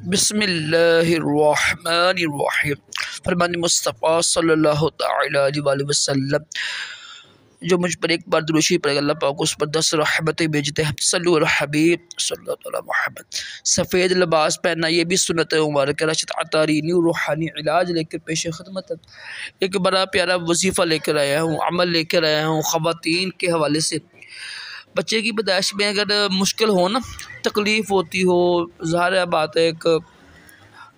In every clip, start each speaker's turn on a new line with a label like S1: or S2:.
S1: बिस्मिल्लाहिर्रहमानिर्रहीम। फरमान मुस्तफ़ा सल्लल्लाहु तआला अलैहि वसल्लम जो मुझ पर एक बार दुरूशी पड़ेगा अल्लाह पाक उस पर 10 रहमतें भेजते हैं। सल्लु अला हबीब सल्लल्लाहु अलैहि मोहम्मद। सफ़ेद लिबास पहनना ये भी सुन्नत मुबारक है। रशद अतारीनी रूहानी इलाज लेकर पेश खिदमत एक बड़ा प्यारा वजीफ़ा लेकर आया हूँ, अमल लेकर आया हूँ ख़वातीन के हवाले से। बच्चे की पैदाइश में अगर मुश्किल हो ना, तकलीफ़ होती हो, ज़ाहिर बात है एक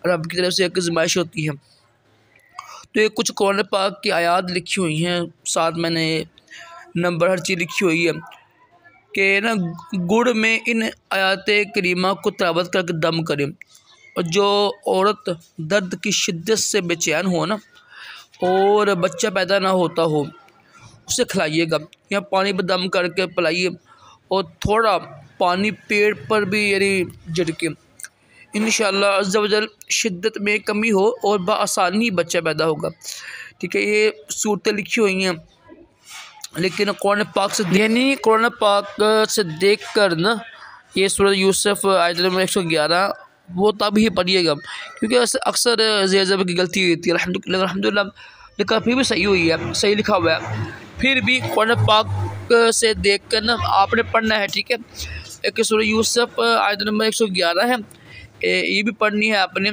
S1: रब की तरफ से एक आज़माइश होती है। तो ये कुछ कुरान पाक की आयात लिखी हुई हैं, साथ मैंने नंबर हर चीज़ लिखी हुई है कि ना गुड़ में इन आयात करीमा को तिलावत करके दम करें। और जो औरत दर्द की शिद्दत से बेचैन हो ना और बच्चा पैदा ना होता हो उसे खिलाइएगा या पानी पर दम करके पिलाइए और थोड़ा पानी पेट पर भी यानी झटके। इंशाअल्लाह अज़्ज़ा वजल शिद्दत में कमी हो और बआसानी बच्चा पैदा होगा। ठीक है, ये सूरतें लिखी हुई हैं लेकिन कुरान पाक से यानी कुरान पाक से देख कर ना ये सूरत यूसुफ आयत नंबर 111 वो तब ही पढ़िएगा, क्योंकि अक्सर ज़ेर की गलती होती है। अल्हम्दुलिल्लाह लिखा फिर भी सही हुई है, सही लिखा हुआ है। फिर भी कुरान पाक से देख कर ना आपने पढ़ना है। ठीक है, एक सूरत यूसुफ आयत नंबर 111 है, ये भी पढ़नी है आपने।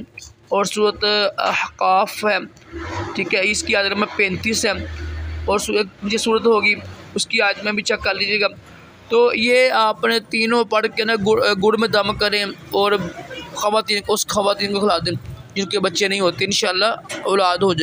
S1: और सूरत अहकाफ है, ठीक है, इसकी आयत नंबर 35 है। और मुझे सूरत होगी उसकी आयत में भी चेक कर लीजिएगा। तो ये आपने तीनों पढ़ के ना गुड़ में दम करें और ख़वातीन को खिला दें जिनके बच्चे नहीं होते, इंशाअल्लाह औलाद हो जाए।